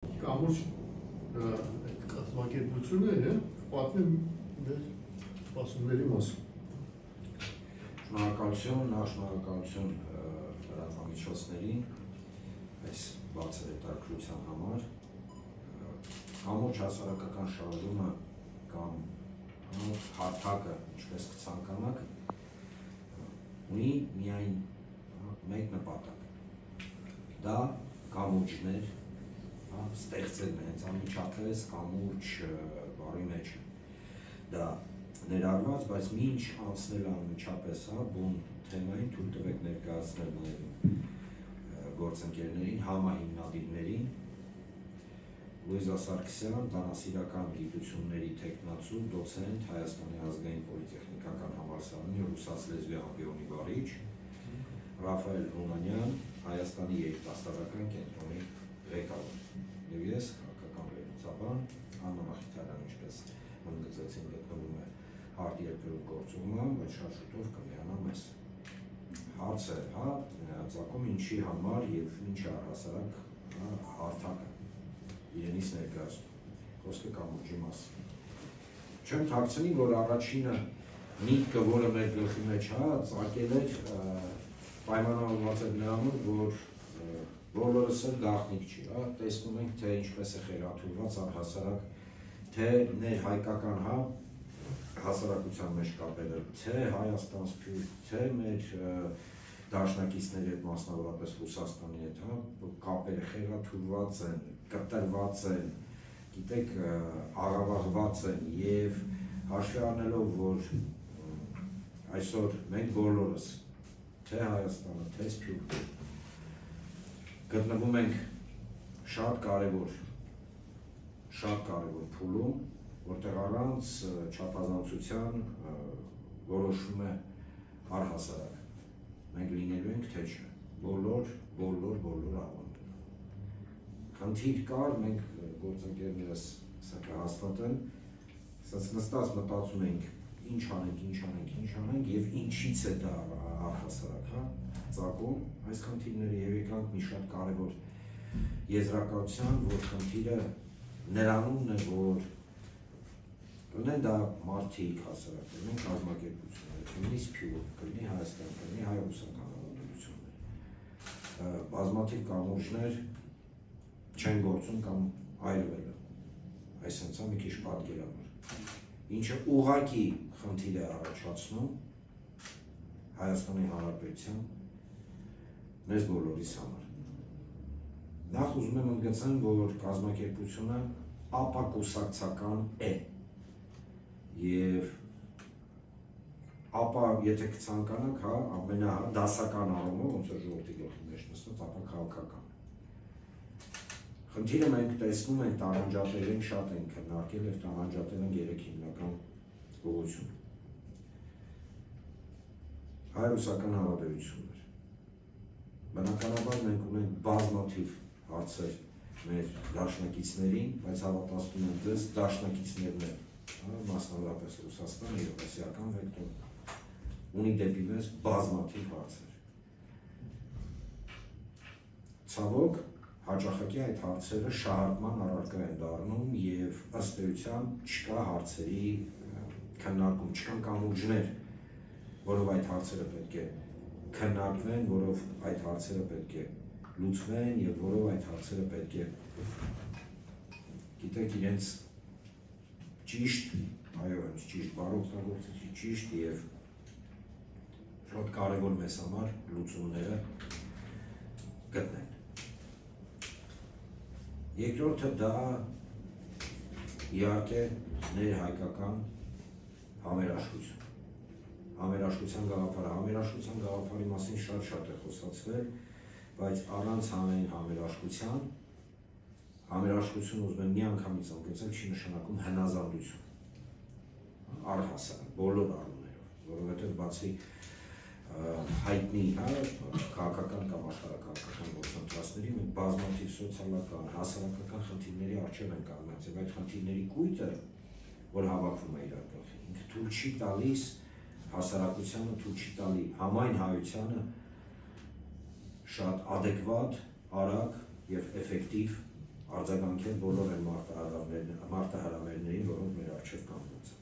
Կամուր կազմակերպությունները պատմեմ մեր սպասումների մասին։ Շնորհակալություն, շնորհակալություն լրատվամիջոցներին այս բարձր հետաքրքրության համար։ Կամուր հասարակական շարժումը կամ հարթակը, ինչպես կցանկանաք, ունի միայն մեկ նպատակ։ Դա կամուրջներ ստեղծելն է, հենց անմիջապես կամուրջ բառի մեջ է դա ներառված, բայց մինչ անցնել անմիջապես բուն թեմային թույլ տվեք ներկայացնել նաև գործընկերներին, համահիմնադիրներին, Լուիզա Սարգսյան, Դանասիրական գիտությունների թեկնածու, դոցենտ, Հայաստանի ազգային պոլիտեխնիկական համալսարանի ռուսաց լեզվի ամբիոնի վարիչ, Ռաֆայել Ռումանյան, Հայաստանի երիտասարդական կենտրոնի ղեկավար, եւ ես քաղաքական վերլուծաբան, Աննա Մախիթարյան, ինչպես ընդգծեցին, գտնվում է հարթ երկրում գործում, բայց շատ շուտով կմիանա մեզ։ Հարցը ծագում ինչի համար եւ ինչ է առհասարակ հարթակը իրենից ներկայացնում։ Խոսքը կամուրջի մասին։ Չեմ թաքցնի, որ առաջինը միտքը, որը մեր գլխի մեջ ծագել էր, պայմանավորված էր նրանով, որ բոլորս էլ գաղտնիք չի, տեսնում ենք, թե ինչպես է խեղաթյուրված առհասարակ, թե ներհայկական հասարակության մեջ կապերը, թե Հայաստան սփյուռք, թե մեր դաշնակիցների հետ, մասնավորապես Ռուսաստանի հետ, կապերը խեղաթյուրված են, կտրված են, գիտեք, աղավաղված են եւ հաշվի առնելով, որ այսօր մենք բոլորս, թե Հայաստանը, թե Սփյուռքը գտնվում ենք շատ կարևոր փուլում, որտեղ առանց չափազանցության որոշվում է առհասարակ։ Մենք լինելու ենք թե չէ, բոլոր աղոնդներում։ Խնդիր կար, մենք գործընկերներս սա կհաստատեն, նստած մտածում ենք ինչ անենք եւ ինչից է դա առհասարակ, ծագում այս խնդիրները եւ եկանք մի շատ կարևոր եզրակացության, որ խնդիրը նրանումն է, որ կլինեն դա մարդիկ հասարակ, կլինեն կազմակերպություններ, կլինի Սփյուռք, կլինի Հայաստան, կլինի հայ-ռուսական հարաբերություններ, բազմաթիվ կամուրջներ չեն գործում կամ այրվել է, այսինքն մի քիչ պատկերավոր, ինչը ուղղակի խնդիր է առաջացնում Հայաստանի Հանրապետության մեզ բոլորիս համար։ Նախ ուզում եմ ընդգծեմ, որ կազմակերպությունը ապակուսակցական է եւ ապա եթե կցանկանաք, ամենադասական առումով, ոնց որ ժողովրդի գլխի մեջ նստած, ապա քաղաքական։ Խնդիրը մենք տեսնում ենք, տարանջատել ենք, շատ ենք քննարկել եւ տարանջատել ենք 3 հիմնական ուղղություն։ Հայ-ռուսական հարաբերություններ։ Բնականաբար մենք ունենք բազմաթիվ հարցեր մեր դաշնակիցներին, բայց հավատացնում եմ ձեզ, դաշնակիցներն են, մասնավորապես Ռուսաստանը, եվրասիական վեկտոր ունի դեպի մեզ բազմաթիվ հարցեր։ Ցավոք, հաճախակի այդ հարցերը շահարկման առարկա են դառնում եւ ըստ էության չկա հարցերի քննարկում, չկան կամուրջներ, որով այդ հարցերը պետք է քննարկվեն, որով այդ հարցերը պետք է լուծվեն եւ որով այդ հարցերը պետք է գիտեք իրենց ճիշտ, այո, ճիշտ բառօգտագործեցի, ճիշտ եւ շատ կարեւոր մեզ համար լուծումները գտնեն։ Երկրորդը դա իհարկե ներհայկական համերաշխություն։ Համերաշխության գաղափարի մասին շատ է խոսացվել, բայց առանց համային համերաշխություն ուզում եմ մի անգամից ընդգծել, չի նշանակում հնազանդություն, առհասարակ, բոլոր առումներով, որովհետև բացի հայտնի քաղաքական կամ աշխարհակաղակական գործընթացների մենք բազմաթիվ սոցիալական, հասարակական խնդիրների առջև ենք կանգնած եւ այդ խնդիրների կույտը, որ հավաքվում է իրար գլխի, ինքը թույլ չի տալիս հասարակությանը, թույլ չի տալի համայն հայությանը շատ adekvat, արագ եւ էֆեկտիվ արձագանքել բոլոր այն մարտահրավերներին, որոնք մեր առջև կանգնած են։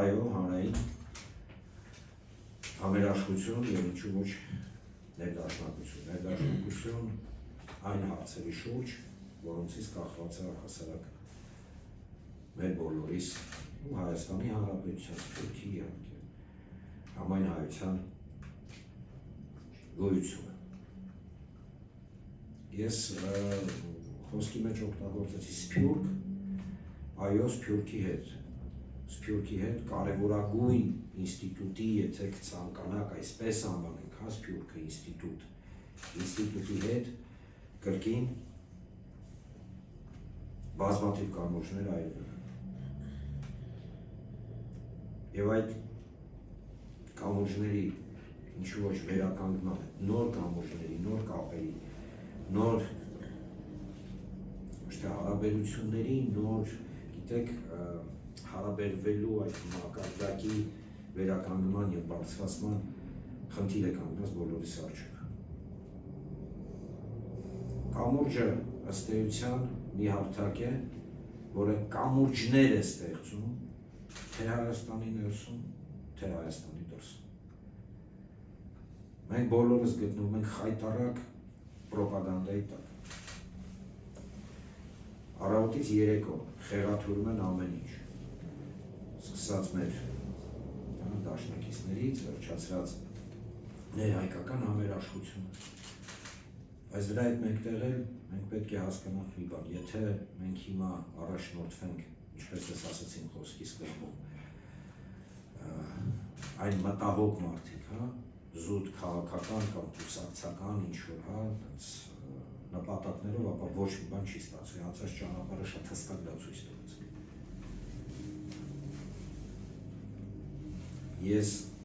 Այո, հանրային համերաշխություն եւ ինչու ոչ ներդաշնակություն։ Ներդաշնակություն այն հարցերի շուրջ, որոնցից կախված է հասարակ մեր բոլորիս ու Հայաստանի Հանրապետության սփյուռքի իհարկե համայն հայության գոյությունը։ Ես խոսքի մեջ օգտագործեցի սփյուռք, այո, սփյուռքի հետ կարևորագույն ինստիտուտի, եթե ցանկանաք այսպես անվանենք, հա, սփյուռքը ինստիտուտի հետ կրկին բազմաթիվ կամուրջներ այրվել են։ Եվ այդ կամուրջների ինչու ոչ վերականգնման, նոր կամուրջների, նոր կապերի, նոր հարաբերությունների, նոր, գիտեք, հարաբերվելու այդ մակարդակի վերականգնման եւ բարձրացման խնդիր է կանգնած բոլորիս առջև։ Կամուրջը ըստ էության մի հարթակ է, որը կամուրջներ է ստեղծում թե Հայաստանի ներսում, թե Հայաստանի դրսում։ Մենք բոլորս գտնվում ենք խայտառակ պրոպագանդայի տակ։ Առավոտից երեկո խեղաթյուրում են ամեն ինչ, սկսած մեր դաշնակիցներից, վերջացրած ներհայկական համերաշխությունը։ Բայց դրա հետ մեկտեղ մենք պետք է հասկանանք մի բան, եթե մենք հիմա առաջնորդվենք, ինչպես ես ասացին խոսքի սկզբում, այն մտահոգ մարդիկ, հա, զուտ քաղաքական կամ կուսակցական ինչ-որ, հա, նպատակներով, ապա ոչ մի բան չի ստացվի, անցած ճանապարհը շատ հստակ դա ցույց տվեց։ Ես